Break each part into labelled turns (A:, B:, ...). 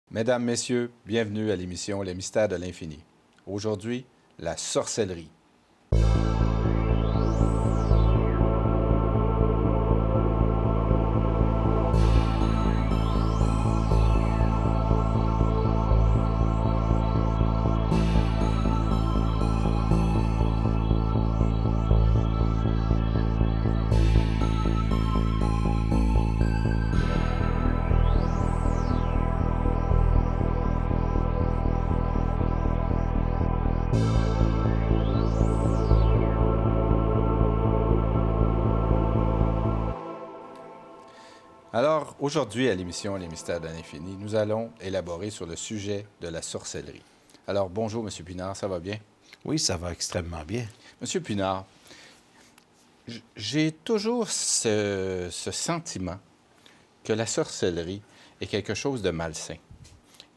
A: Mesdames, Messieurs, bienvenue à l'émission Les Mystères de l'Infini. Aujourd'hui, la sorcellerie. Alors, aujourd'hui, à l'émission Les Mystères de l'Infini, nous allons élaborer sur le sujet de la sorcellerie. Alors, bonjour, M. Pinard, ça va bien?
B: Oui, ça va extrêmement bien.
A: M. Pinard, j'ai toujours ce sentiment que la sorcellerie est quelque chose de malsain.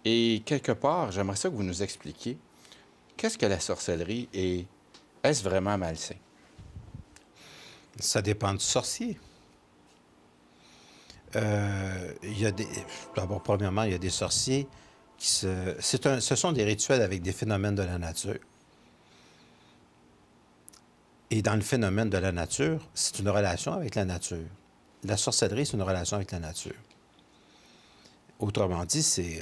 A: Et quelque part, j'aimerais ça que vous nous expliquiez, qu'est-ce que la sorcellerie et est-ce vraiment malsain?
B: Ça dépend du sorcier. D'abord, premièrement, il y a des sorciers ce sont des rituels avec des phénomènes de la nature. Et dans le phénomène de la nature, c'est une relation avec la nature. La sorcellerie, c'est une relation avec la nature. Autrement dit, c'est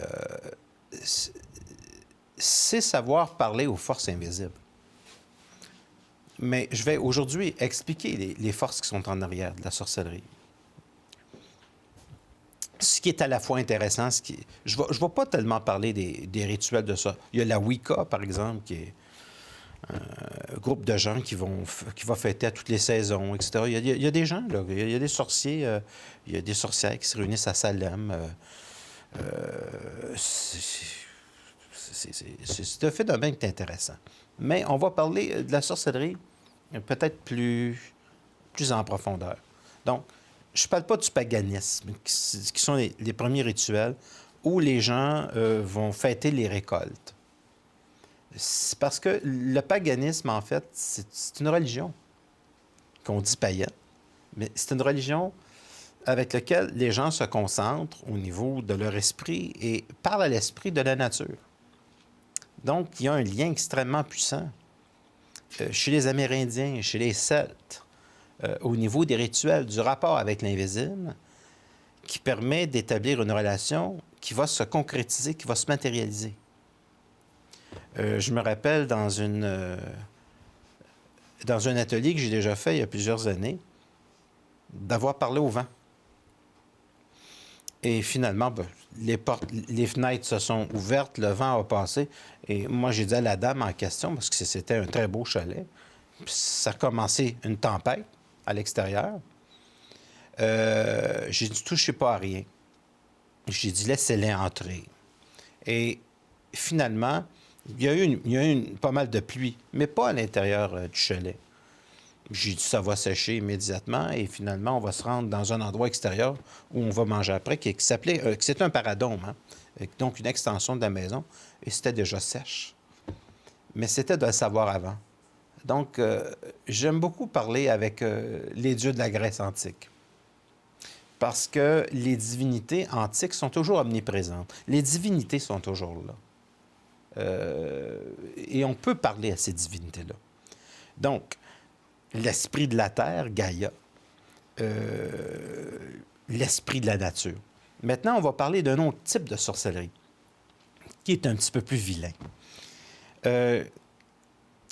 B: savoir parler aux forces invisibles. Mais je vais aujourd'hui expliquer les forces qui sont en arrière de la sorcellerie. Ce qui est à la fois intéressant, je ne vais pas tellement parler des rituels de ça. Il y a la Wicca, par exemple, qui est un groupe de gens qui va fêter à toutes les saisons, etc. Il y a des gens, là, il y a des sorciers, il y a des sorcières qui se réunissent à Salem. C'est un phénomène qui est intéressant. Mais on va parler de la sorcellerie peut-être plus en profondeur. Donc, je ne parle pas du paganisme, qui sont les premiers rituels où les gens vont fêter les récoltes. C'est parce que le paganisme, en fait, c'est une religion qu'on dit païenne, mais c'est une religion avec laquelle les gens se concentrent au niveau de leur esprit et parlent à l'esprit de la nature. Donc, il y a un lien extrêmement puissant chez les Amérindiens, chez les Celtes, au niveau des rituels, du rapport avec l'invisible, qui permet d'établir une relation qui va se concrétiser, qui va se matérialiser. Je me rappelle dans un atelier que j'ai déjà fait il y a plusieurs années, d'avoir parlé au vent. Et finalement, les fenêtres se sont ouvertes, le vent a passé. Et moi, j'ai dit à la dame en question, parce que c'était un très beau chalet, puis ça a commencé une tempête à l'extérieur. J'ai dit, touchez pas à rien. J'ai dit, laissez-les entrer. Et finalement, il y a eu pas mal de pluie, mais pas à l'intérieur du chalet. J'ai dit, ça va sécher immédiatement et finalement, on va se rendre dans un endroit extérieur où on va manger après, qui s'appelait, c'est un paradome, hein? Donc une extension de la maison, et c'était déjà sèche. Mais c'était de le savoir avant. Donc, j'aime beaucoup parler avec les dieux de la Grèce antique. Parce que les divinités antiques sont toujours omniprésentes. Les divinités sont toujours là. Et on peut parler à ces divinités-là. Donc, l'esprit de la terre, Gaïa, l'esprit de la nature. Maintenant, on va parler d'un autre type de sorcellerie, qui est un petit peu plus vilain.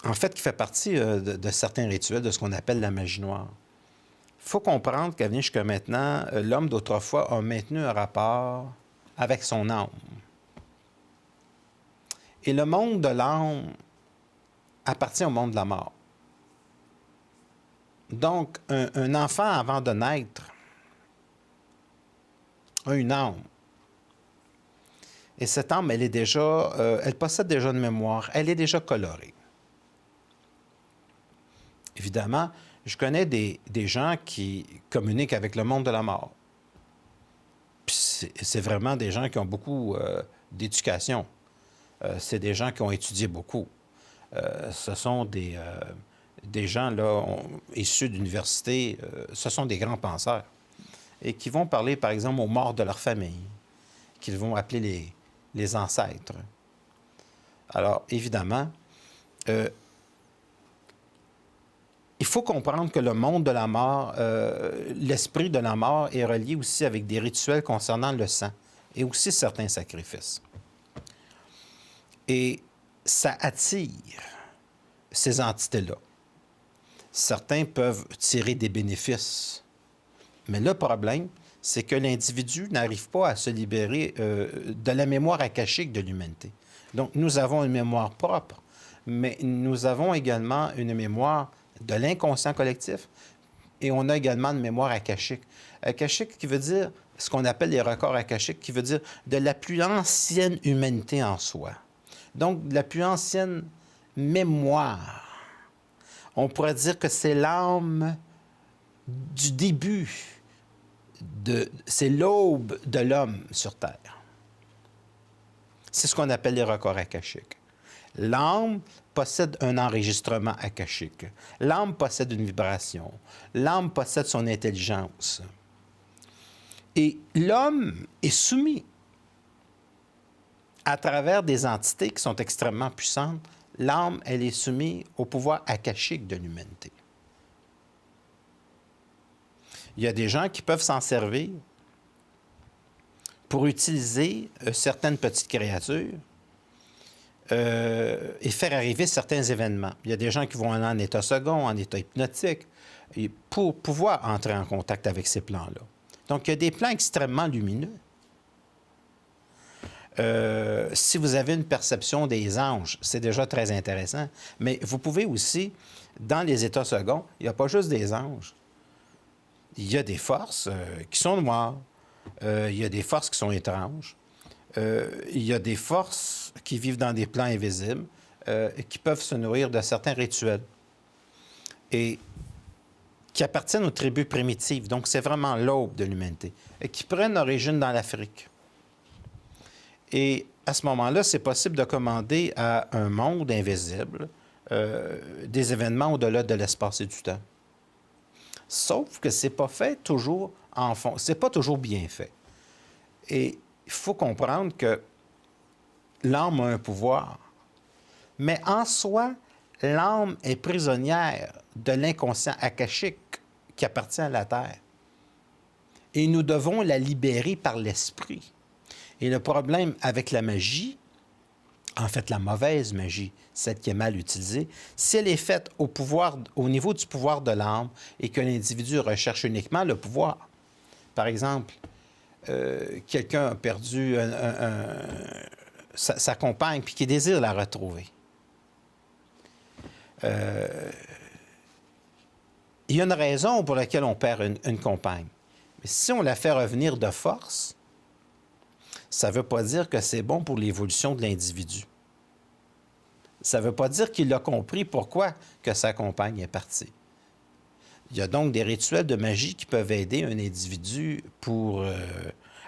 B: En fait, qui fait partie de certains rituels de ce qu'on appelle la magie noire. Il faut comprendre qu'à venir jusqu'à maintenant, l'homme d'autrefois a maintenu un rapport avec son âme. Et le monde de l'âme appartient au monde de la mort. Donc, un enfant, avant de naître, a une âme. Et cette âme, elle possède déjà une mémoire, elle est déjà colorée. Évidemment, je connais des gens qui communiquent avec le monde de la mort. Puis c'est vraiment des gens qui ont beaucoup d'éducation. C'est des gens qui ont étudié beaucoup. Ce sont des gens là, issus d'universités, ce sont des grands penseurs. Et qui vont parler, par exemple, aux morts de leur famille, qu'ils vont appeler les ancêtres. Alors, évidemment, il faut comprendre que le monde de la mort, l'esprit de la mort est relié aussi avec des rituels concernant le sang et aussi certains sacrifices. Et ça attire ces entités-là. Certains peuvent tirer des bénéfices. Mais le problème, c'est que l'individu n'arrive pas à se libérer de la mémoire akashique de l'humanité. Donc, nous avons une mémoire propre, mais nous avons également une mémoire de l'inconscient collectif et on a également une mémoire akashique. Akashique qui veut dire ce qu'on appelle les records akashiques, qui veut dire de la plus ancienne humanité en soi. Donc, de la plus ancienne mémoire. On pourrait dire que c'est l'âme du début, c'est l'aube de l'homme sur Terre. C'est ce qu'on appelle les records akashiques. L'âme possède un enregistrement akashique. L'âme possède une vibration. L'âme possède son intelligence. Et l'homme est soumis à travers des entités qui sont extrêmement puissantes. L'âme, elle est soumise au pouvoir akashique de l'humanité. Il y a des gens qui peuvent s'en servir pour utiliser certaines petites créatures et faire arriver certains événements. Il y a des gens qui vont aller en état second, en état hypnotique, et pour pouvoir entrer en contact avec ces plans-là. Donc, il y a des plans extrêmement lumineux. Si vous avez une perception des anges, c'est déjà très intéressant. Mais vous pouvez aussi, dans les états seconds, il n'y a pas juste des anges. Il y a des forces qui sont noires. Il y a des forces qui sont étranges. Il y a des forces qui vivent dans des plans invisibles et qui peuvent se nourrir de certains rituels et qui appartiennent aux tribus primitives. Donc, c'est vraiment l'aube de l'humanité et qui prennent origine dans l'Afrique. Et à ce moment-là, c'est possible de commander à un monde invisible des événements au-delà de l'espace et du temps. Sauf que c'est pas fait toujours en fond. C'est pas toujours bien fait. Et il faut comprendre que l'âme a un pouvoir. Mais en soi, l'âme est prisonnière de l'inconscient akashique qui appartient à la Terre. Et nous devons la libérer par l'esprit. Et le problème avec la magie, en fait la mauvaise magie, celle qui est mal utilisée, si elle est faite au niveau du pouvoir de l'âme et que l'individu recherche uniquement le pouvoir. Par exemple, quelqu'un a perdu sa compagne puis qui désire la retrouver. Il y a une raison pour laquelle on perd une compagne. Mais si on la fait revenir de force, ça ne veut pas dire que c'est bon pour l'évolution de l'individu. Ça ne veut pas dire qu'il a compris pourquoi que sa compagne est partie. Il y a donc des rituels de magie qui peuvent aider un individu pour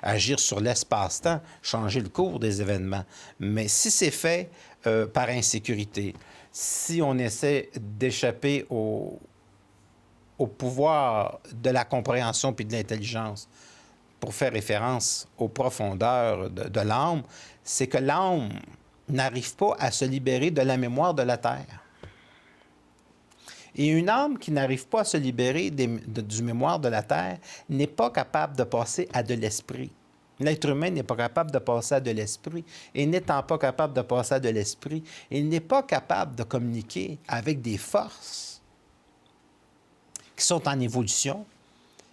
B: agir sur l'espace-temps, changer le cours des événements. Mais si c'est fait par insécurité, si on essaie d'échapper au pouvoir de la compréhension puis de l'intelligence, pour faire référence aux profondeurs de l'âme, c'est que l'âme n'arrive pas à se libérer de la mémoire de la Terre. Et une âme qui n'arrive pas à se libérer du mémoire de la Terre n'est pas capable de passer à de l'esprit. L'être humain n'est pas capable de passer à de l'esprit. Et n'étant pas capable de passer à de l'esprit, il n'est pas capable de communiquer avec des forces qui sont en évolution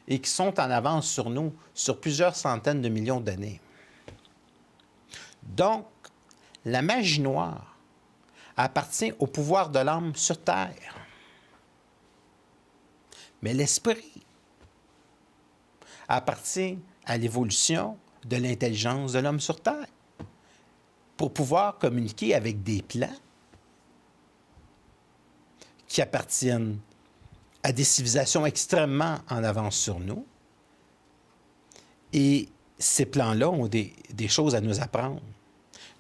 B: et qui sont en avance sur nous sur plusieurs centaines de millions d'années. Donc, la magie noire appartient au pouvoir de l'âme sur Terre. Mais l'esprit appartient à l'évolution de l'intelligence de l'homme sur Terre pour pouvoir communiquer avec des plans qui appartiennent à des civilisations extrêmement en avance sur nous. Et ces plans-là ont des choses à nous apprendre.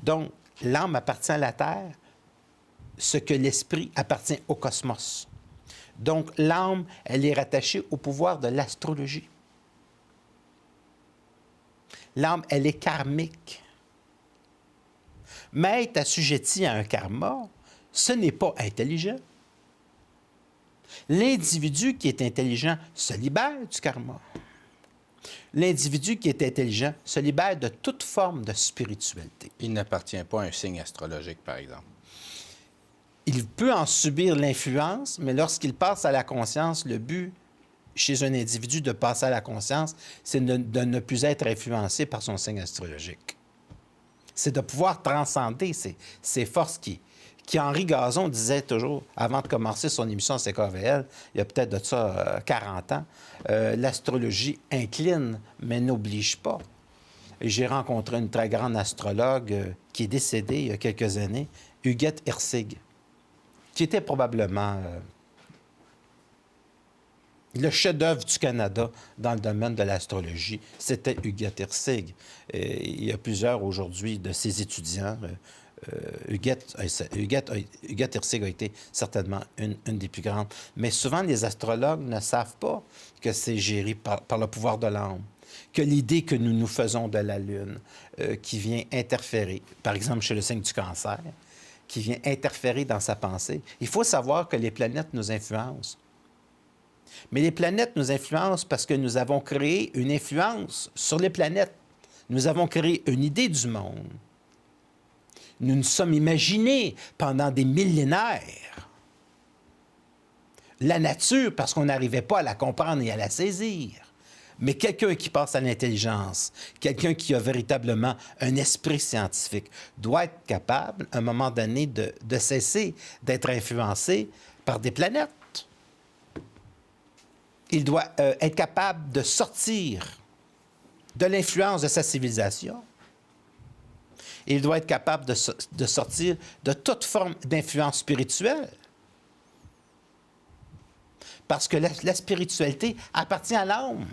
B: Donc, l'âme appartient à la Terre, ce que l'esprit appartient au cosmos. Donc, l'âme, elle est rattachée au pouvoir de l'astrologie. L'âme, elle est karmique. Mais être assujetti à un karma, ce n'est pas intelligent. L'individu qui est intelligent se libère du karma. L'individu qui est intelligent se libère de toute forme de spiritualité.
A: Il n'appartient pas à un signe astrologique, par exemple.
B: Il peut en subir l'influence, mais lorsqu'il passe à la conscience, le but chez un individu de passer à la conscience, c'est de ne plus être influencé par son signe astrologique. C'est de pouvoir transcender ces forces qui Henri Gazon disait toujours, avant de commencer son émission à CKVL, il y a peut-être de ça 40 ans, l'astrologie incline, mais n'oblige pas. Et j'ai rencontré une très grande astrologue qui est décédée il y a quelques années, Huguette Herzig, qui était probablement le chef-d'œuvre du Canada dans le domaine de l'astrologie. C'était Huguette Herzig. Il y a plusieurs aujourd'hui de ses étudiants. Huguette Herzig a été certainement une des plus grandes. Mais souvent, les astrologues ne savent pas que c'est géré par le pouvoir de l'âme, que l'idée que nous nous faisons de la Lune, qui vient interférer, par exemple chez le signe du Cancer, qui vient interférer dans sa pensée. Il faut savoir que les planètes nous influencent. Mais les planètes nous influencent parce que nous avons créé une influence sur les planètes. Nous avons créé une idée du monde. Nous nous sommes imaginés pendant des millénaires la nature parce qu'on n'arrivait pas à la comprendre et à la saisir. Mais quelqu'un qui passe à l'intelligence, quelqu'un qui a véritablement un esprit scientifique, doit être capable, à un moment donné, de cesser d'être influencé par des planètes. Il doit être capable de sortir de l'influence de sa civilisation. Il doit être capable de sortir de toute forme d'influence spirituelle. Parce que la spiritualité appartient à l'homme.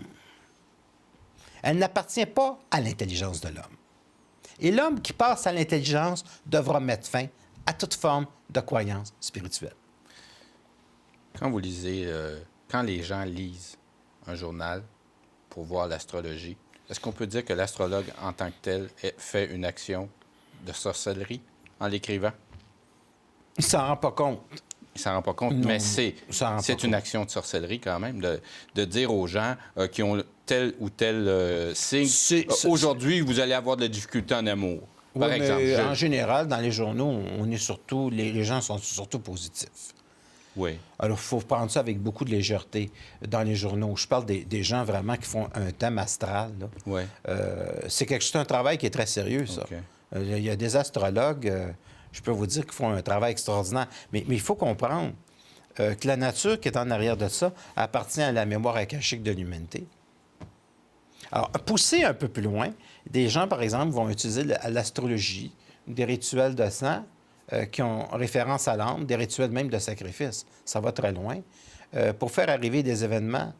B: Elle n'appartient pas à l'intelligence de l'homme. Et l'homme qui passe à l'intelligence devra mettre fin à toute forme de croyance spirituelle.
A: Quand vous lisez, quand les gens lisent un journal pour voir l'astrologie, est-ce qu'on peut dire que l'astrologue en tant que tel fait une action de sorcellerie en l'écrivant?
B: Il ne s'en rend pas compte.
A: Il ne s'en rend pas compte,
B: Non,
A: mais c'est une action de sorcellerie quand même, de dire aux gens qui ont tel ou tel signe, aujourd'hui, vous allez avoir de la difficulté en amour, par exemple.
B: En général, dans les journaux, on est surtout, les gens sont surtout positifs.
A: Oui.
B: Alors, il faut prendre ça avec beaucoup de légèreté dans les journaux. Je parle des gens vraiment qui font un thème astral. Là.
A: Oui.
B: C'est un travail qui est très sérieux, ça.
A: Okay.
B: Il y a des astrologues, je peux vous dire, qui font un travail extraordinaire. Mais il faut comprendre que la nature qui est en arrière de ça appartient à la mémoire akashique de l'humanité. Alors, pousser un peu plus loin, des gens, par exemple, vont utiliser l'astrologie, des rituels de sang qui ont référence à l'âme, des rituels même de sacrifice. Ça va très loin. Pour faire arriver des événements,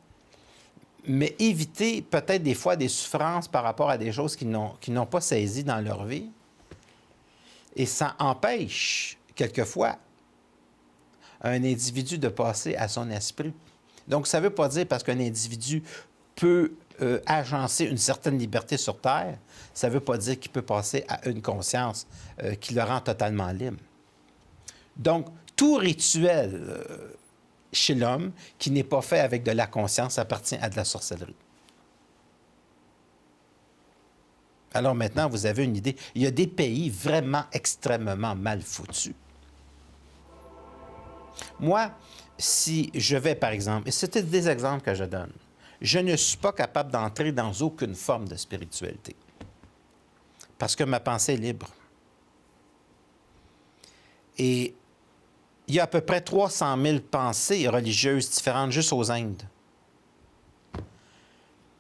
B: mais éviter peut-être des fois des souffrances par rapport à des choses qu'ils n'ont pas saisies dans leur vie. Et ça empêche, quelquefois, un individu de passer à son esprit. Donc, ça ne veut pas dire parce qu'un individu peut agencer une certaine liberté sur Terre, ça ne veut pas dire qu'il peut passer à une conscience qui le rend totalement libre. Donc, tout rituel chez l'homme qui n'est pas fait avec de la conscience appartient à de la sorcellerie. Alors maintenant, vous avez une idée. Il y a des pays vraiment extrêmement mal foutus. Moi, si je vais, par exemple, et c'était des exemples que je donne, je ne suis pas capable d'entrer dans aucune forme de spiritualité. Parce que ma pensée est libre. Et il y a à peu près 300 000 pensées religieuses différentes juste aux Indes.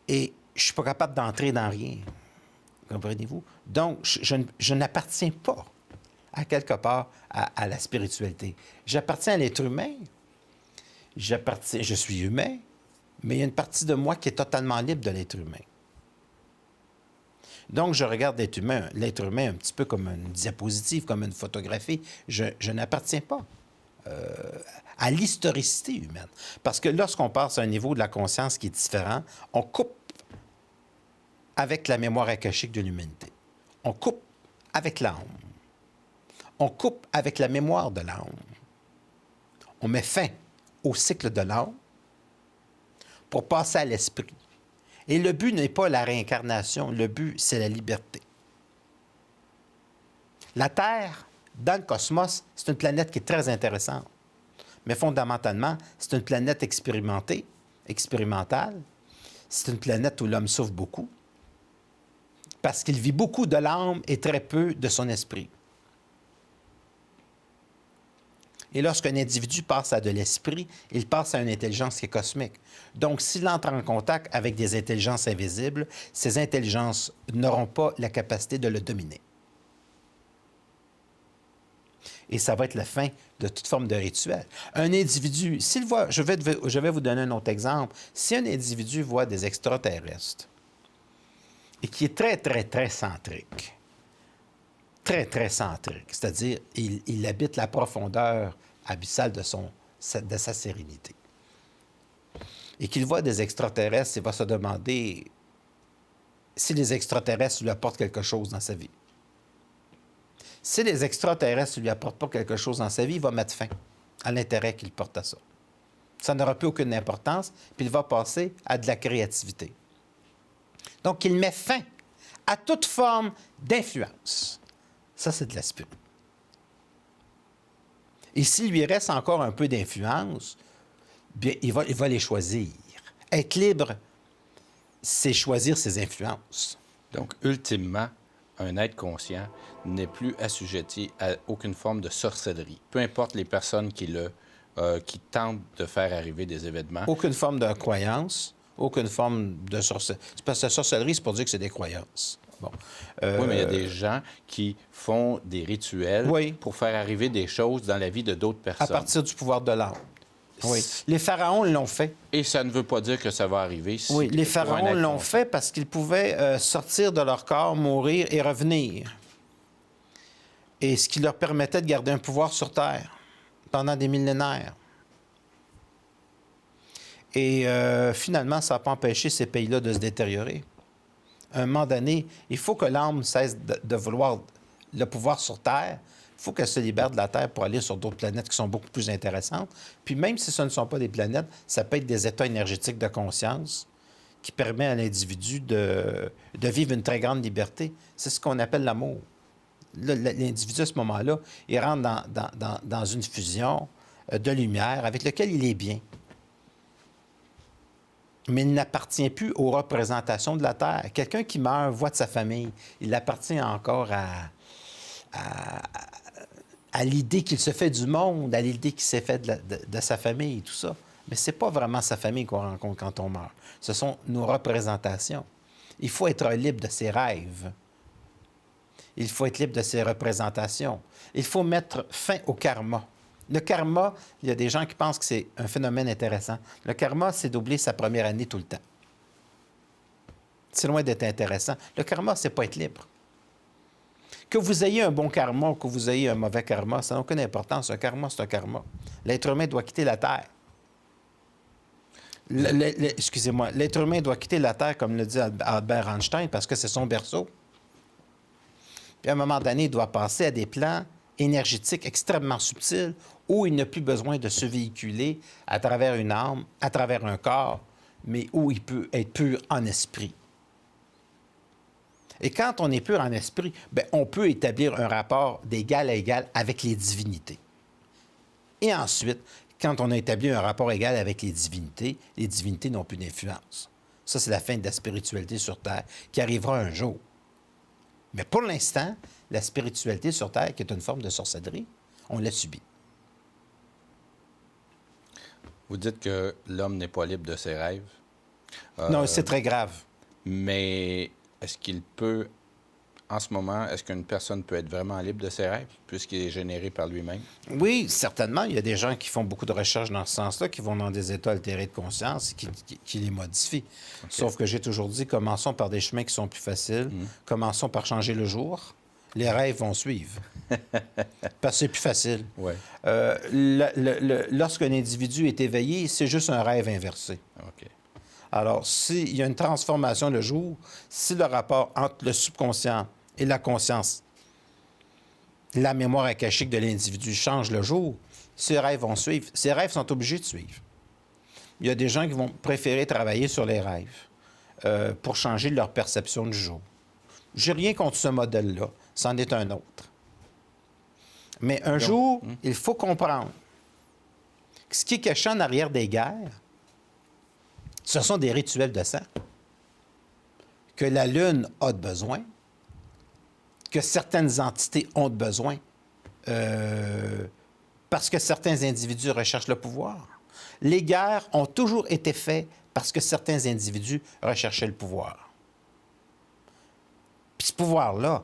B: Et je ne suis pas capable d'entrer dans rien. Comprenez-vous? Donc, je n'appartiens pas, à quelque part, à la spiritualité. J'appartiens à l'être humain. Je suis humain, mais il y a une partie de moi qui est totalement libre de l'être humain. Donc, je regarde l'être humain un petit peu comme une diapositive, comme une photographie. Je n'appartiens pas à l'historicité humaine. Parce que lorsqu'on passe à un niveau de la conscience qui est différent, on coupe avec la mémoire akashique de l'humanité. On coupe avec l'âme. on coupe avec la mémoire de l'âme. On met fin au cycle de l'âme pour passer à l'esprit. Et le but n'est pas la réincarnation, le but, c'est la liberté. La Terre, dans le cosmos, c'est une planète qui est très intéressante. Mais fondamentalement, c'est une planète expérimentale. C'est une planète où l'homme souffre beaucoup parce qu'il vit beaucoup de l'âme et très peu de son esprit. Et lorsqu'un individu passe à de l'esprit, il passe à une intelligence qui est cosmique. Donc, s'il entre en contact avec des intelligences invisibles, ces intelligences n'auront pas la capacité de le dominer. Et ça va être la fin de toute forme de rituel. Un individu, s'il voit, je vais vous donner un autre exemple. Si un individu voit des extraterrestres et qui est très, très, très centrique, c'est-à-dire il habite la profondeur abyssale de sa sérénité, et qu'il voit des extraterrestres, il va se demander si les extraterrestres lui apportent quelque chose dans sa vie. Si les extraterrestres ne lui apportent pas quelque chose dans sa vie, il va mettre fin à l'intérêt qu'il porte à ça. Ça n'aura plus aucune importance, puis il va passer à de la créativité. Donc, il met fin à toute forme d'influence. Ça, c'est de l'esprit. Et s'il lui reste encore un peu d'influence, bien, il va les choisir. Être libre, c'est choisir ses influences.
A: Donc, ultimement, un être conscient n'est plus assujetti à aucune forme de sorcellerie. Peu importe les personnes qui tentent de faire arriver des événements.
B: Aucune forme de croyance, aucune forme de sorcellerie. Parce que la sorcellerie, c'est pour dire que c'est des croyances. Bon.
A: Oui, mais il y a des gens qui font des rituels pour faire arriver des choses dans la vie de d'autres personnes.
B: À partir du pouvoir de l'âme. Oui. Les pharaons l'ont fait.
A: Et ça ne veut pas dire que ça va arriver.
B: Oui, les pharaons l'ont fait parce qu'ils pouvaient sortir de leur corps, mourir et revenir. Et ce qui leur permettait de garder un pouvoir sur Terre pendant des millénaires. Et finalement, ça n'a pas empêché ces pays-là de se détériorer. À un moment donné, il faut que l'âme cesse de vouloir le pouvoir sur Terre. Il faut qu'elle se libère de la Terre pour aller sur d'autres planètes qui sont beaucoup plus intéressantes. Puis même si ce ne sont pas des planètes, ça peut être des états énergétiques de conscience qui permettent à l'individu de vivre une très grande liberté. C'est ce qu'on appelle l'amour. L'individu, à ce moment-là, il rentre dans une fusion de lumière avec laquelle il est bien. Mais il n'appartient plus aux représentations de la Terre. Quelqu'un qui meurt voit de sa famille. Il appartient encore à l'idée qu'il se fait du monde, à l'idée qu'il s'est fait de sa famille et tout ça. Mais ce n'est pas vraiment sa famille qu'on rencontre quand on meurt. Ce sont nos représentations. Il faut être libre de ses rêves. Il faut être libre de ses représentations. Il faut mettre fin au karma. Le karma, il y a des gens qui pensent que c'est un phénomène intéressant. Le karma, c'est d'oublier sa première année tout le temps. C'est loin d'être intéressant. Le karma, c'est pas être libre. Que vous ayez un bon karma ou que vous ayez un mauvais karma, ça n'a aucune importance. Un karma, c'est un karma. L'être humain doit quitter la Terre. Excusez-moi. L'être humain doit quitter la Terre, comme le dit Albert Einstein, parce que c'est son berceau. Puis à un moment donné, il doit passer à des plans énergétiques extrêmement subtils où il n'a plus besoin de se véhiculer à travers une âme, à travers un corps, mais où il peut être pur en esprit. Et quand on est pur en esprit, bien, on peut établir un rapport d'égal à égal avec les divinités. Et ensuite, quand on a établi un rapport égal avec les divinités n'ont plus d'influence. Ça, c'est la fin de la spiritualité sur Terre qui arrivera un jour. Mais pour l'instant, la spiritualité sur Terre, qui est une forme de sorcellerie, on l'a subie.
A: Vous dites que l'homme n'est pas libre de ses rêves.
B: Non, c'est très grave.
A: Mais est-ce qu'il peut, en ce moment, est-ce qu'une personne peut être vraiment libre de ses rêves, puisqu'il est généré par lui-même?
B: Oui, certainement. Il y a des gens qui font beaucoup de recherches dans ce sens-là, qui vont dans des états altérés de conscience et qui les modifient. Okay. Sauf que j'ai toujours dit, commençons par des chemins qui sont plus faciles. Commençons par changer le jour. Les rêves vont suivre. Parce que c'est plus facile.
A: Ouais.
B: Lorsqu'un individu est éveillé, c'est juste un rêve inversé.
A: OK.
B: Alors, s'il y a une transformation le jour, si le rapport entre le subconscient et la conscience la mémoire akashique de l'individu change le jour, ses rêves vont suivre. Ses rêves sont obligés de suivre. Il y a des gens qui vont préférer travailler sur les rêves pour changer leur perception du jour. J'ai rien contre ce modèle-là. C'en est un autre. Mais un jour, il faut comprendre que ce qui est caché en arrière des guerres, ce sont des rituels de sang, que la Lune a de besoin, que certaines entités ont de besoin, parce que certains individus recherchent le pouvoir. Les guerres ont toujours été faites parce que certains individus recherchaient le pouvoir. Puis ce pouvoir-là,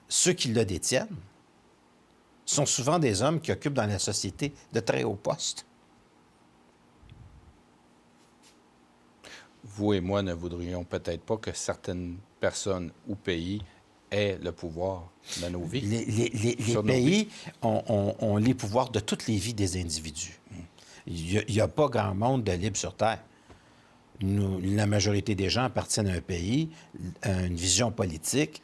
B: ceux qui le détiennent, sont souvent des hommes qui occupent dans la société de très hauts postes.
A: Vous et moi ne voudrions peut-être pas que certaines personnes ou pays aient le pouvoir dans nos vies.
B: Les pays ont les pouvoirs de toutes les vies des individus. Il n'y a pas grand monde de libre sur Terre. La majorité des gens appartiennent à un pays, à une vision politique.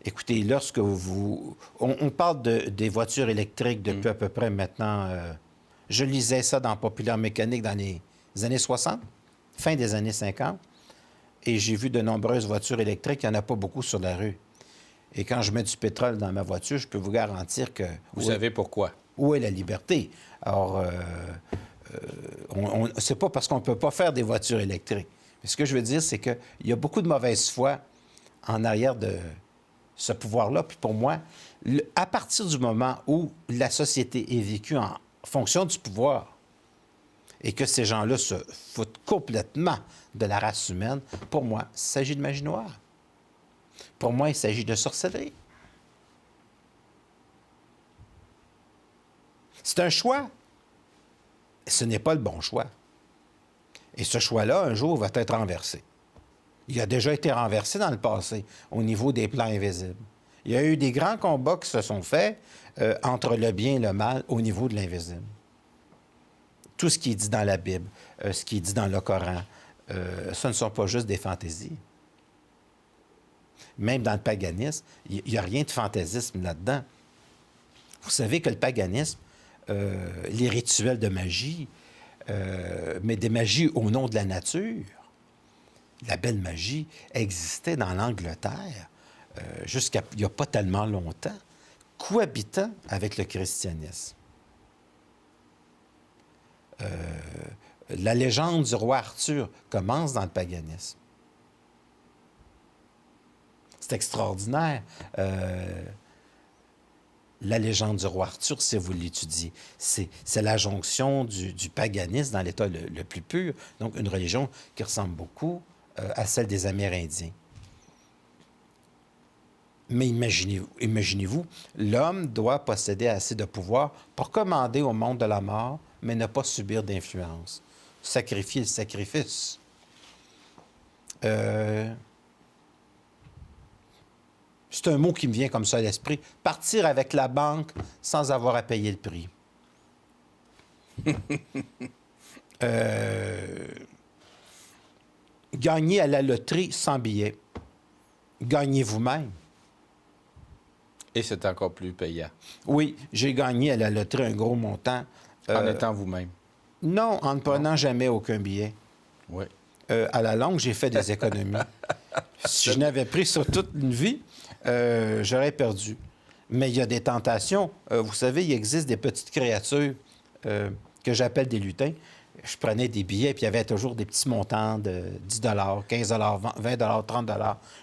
B: Écoutez, lorsque on parle des voitures électriques depuis à peu près maintenant... je lisais ça dans Populaire Mécanique dans les années 60, fin des années 50, et j'ai vu de nombreuses voitures électriques. Il n'y en a pas beaucoup sur la rue. Et quand je mets du pétrole dans ma voiture, je peux vous garantir que...
A: Vous savez pourquoi?
B: Où est la liberté? Alors, c'est pas parce qu'on ne peut pas faire des voitures électriques. Mais ce que je veux dire, c'est qu'il y a beaucoup de mauvaise foi en arrière de ce pouvoir-là. Puis pour moi, à partir du moment où la société est vécue en fonction du pouvoir et que ces gens-là se foutent complètement de la race humaine, pour moi, il s'agit de magie noire. Pour moi, il s'agit de sorcellerie. C'est un choix. Ce n'est pas le bon choix. Et ce choix-là, un jour, va être renversé. Il a déjà été renversé dans le passé au niveau des plans invisibles. Il y a eu des grands combats qui se sont faits entre le bien et le mal au niveau de l'invisible. Tout ce qui est dit dans la Bible, ce qui est dit dans le Coran, ce ne sont pas juste des fantaisies. Même dans le paganisme, il n'y a rien de fantaisisme là-dedans. Vous savez que le paganisme, les rituels de magie, mais des magies au nom de la nature, la belle magie existait dans l'Angleterre jusqu'à il n'y a pas tellement longtemps, cohabitant avec le christianisme. La légende du roi Arthur commence dans le paganisme. C'est extraordinaire. La légende du roi Arthur, si vous l'étudiez, c'est la jonction du paganisme dans l'état le plus pur, donc une religion qui ressemble beaucoup à celle des Amérindiens. Mais imaginez-vous, l'homme doit posséder assez de pouvoir pour commander au monde de la mort, mais ne pas subir d'influence. Sacrifier le sacrifice. C'est un mot qui me vient comme ça à l'esprit. Partir avec la banque sans avoir à payer le prix. Gagner à la loterie sans billet. Gagnez vous-même.
A: Et c'est encore plus payant.
B: Oui, j'ai gagné à la loterie un gros montant.
A: En étant vous-même.
B: Non, en ne prenant jamais aucun billet.
A: Oui.
B: À la longue, j'ai fait des économies. Si je n'avais pris sur toute une vie, j'aurais perdu. Mais il y a des tentations. Vous savez, il existe des petites créatures que j'appelle des lutins. Je prenais des billets, puis il y avait toujours des petits montants de 10 15 20 30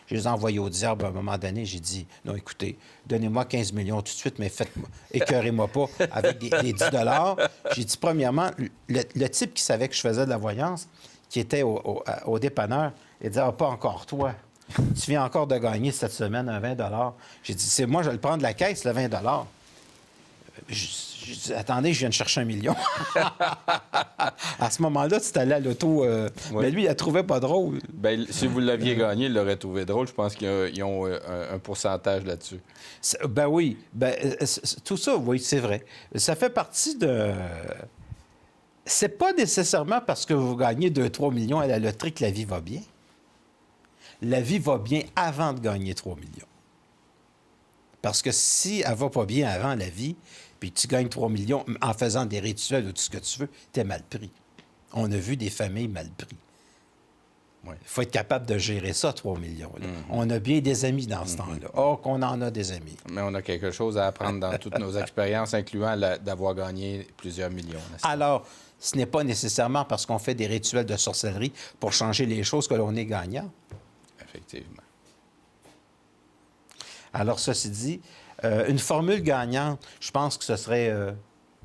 B: Je les ai envoyés au diable à un moment donné. J'ai dit, non, écoutez, donnez-moi 15 millions tout de suite, mais faites-moi, écœurez-moi pas avec des 10 J'ai dit, premièrement, le type qui savait que je faisais de la voyance, qui était au dépanneur, il dit, ah, pas encore toi. Tu viens encore de gagner cette semaine un 20 J'ai dit, c'est moi, je vais le prendre de la caisse, le 20 J'ai dit, attendez, je viens de chercher 1 million. À ce moment-là, tu allé à l'auto. Mais lui, il la trouvait pas drôle.
A: Bien, si vous l'aviez gagné, il l'aurait trouvé drôle. Je pense qu'ils ont un pourcentage là-dessus.
B: Ben oui. Tout ça, oui, c'est vrai. Ça fait partie de... C'est pas nécessairement parce que vous gagnez 2-3 millions à la loterie que la vie va bien. La vie va bien avant de gagner 3 millions. Parce que si elle va pas bien avant la vie, puis tu gagnes 3 millions en faisant des rituels ou tout ce que tu veux, t'es mal pris. On a vu des familles mal pris. Il faut être capable de gérer ça, 3 millions. Là. On a bien des amis dans ce temps-là. Oh, qu'on en a des amis.
A: Mais on a quelque chose à apprendre dans toutes nos expériences, incluant d'avoir gagné plusieurs millions. n'est-ce pas?
B: Alors, ce n'est pas nécessairement parce qu'on fait des rituels de sorcellerie pour changer les choses que l'on est gagnant.
A: Effectivement.
B: Alors, ceci dit, une formule gagnante, je pense que ce serait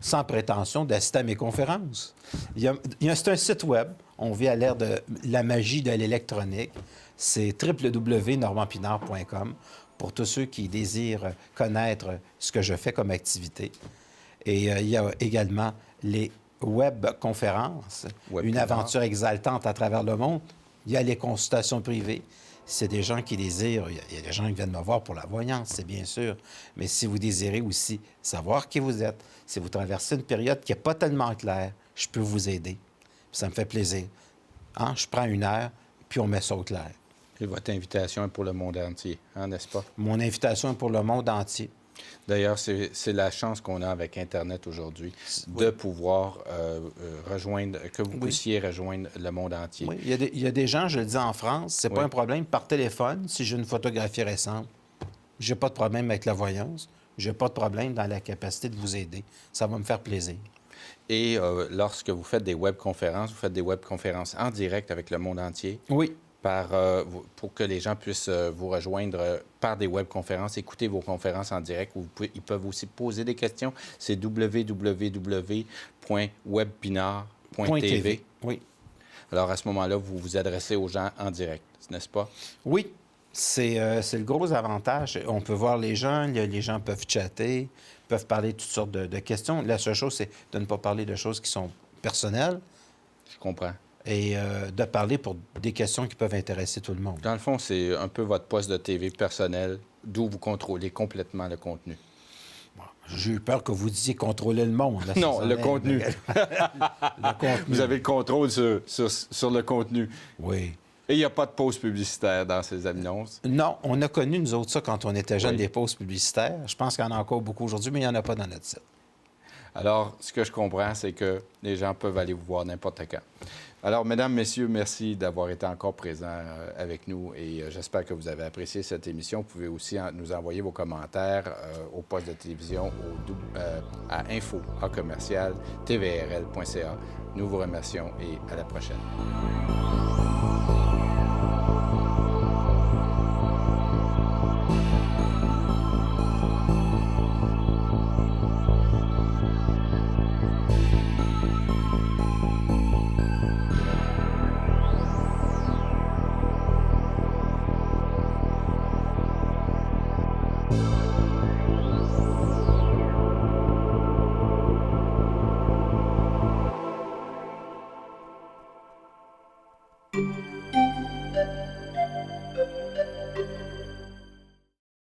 B: sans prétention d'assister à mes conférences. C'est un site web. On vit à l'ère de la magie de l'électronique. C'est www.normandpinard.com pour tous ceux qui désirent connaître ce que je fais comme activité. Et il y a également les web-conférences, une aventure exaltante à travers le monde. Il y a les consultations privées. C'est des gens qui désirent, il y a des gens qui viennent me voir pour la voyance, c'est bien sûr, mais si vous désirez aussi savoir qui vous êtes, si vous traversez une période qui n'est pas tellement claire, je peux vous aider. Ça me fait plaisir. Hein? Je prends 1 heure, puis on met ça au clair.
A: Et votre invitation est pour le monde entier, hein, n'est-ce pas?
B: Mon invitation est pour le monde entier.
A: D'ailleurs, c'est la chance qu'on a avec Internet aujourd'hui, de pouvoir rejoindre, que vous puissiez rejoindre le monde entier.
B: Oui, il y a des gens, je le dis en France, c'est pas un problème. Par téléphone, si j'ai une photographie récente, j'ai pas de problème avec la voyance, j'ai pas de problème dans la capacité de vous aider. Ça va me faire plaisir.
A: Et lorsque vous faites des webconférences, vous faites des webconférences en direct avec le monde entier?
B: Oui.
A: Pour que les gens puissent vous rejoindre par des webconférences, écouter vos conférences en direct. Ils peuvent aussi poser des questions. C'est www.webpinard.tv.
B: Oui.
A: Alors, à ce moment-là, vous vous adressez aux gens en direct, n'est-ce pas?
B: Oui. C'est le gros avantage. On peut voir les gens peuvent chatter, peuvent parler de toutes sortes de questions. La seule chose, c'est de ne pas parler de choses qui sont personnelles.
A: Je comprends.
B: Et de parler pour des questions qui peuvent intéresser tout le monde.
A: Dans le fond, c'est un peu votre poste de TV personnel, d'où vous contrôlez complètement le contenu.
B: Bon, j'ai eu peur que vous disiez contrôler le monde. Là,
A: non, le contenu.
B: Le contenu.
A: Vous avez le contrôle sur le contenu.
B: Oui.
A: Et il n'y a pas de pause publicitaire dans ces annonces?
B: Non, on a connu, nous autres, ça, quand on était jeunes, des pauses publicitaires. Je pense qu'il y en a encore beaucoup aujourd'hui, mais il n'y en a pas dans notre site.
A: Alors, ce que je comprends, c'est que les gens peuvent aller vous voir n'importe quand. Alors, mesdames, messieurs, merci d'avoir été encore présents avec nous et j'espère que vous avez apprécié cette émission. Vous pouvez aussi nous envoyer vos commentaires au poste de télévision à info@tvrl.ca. Nous vous remercions et à la prochaine.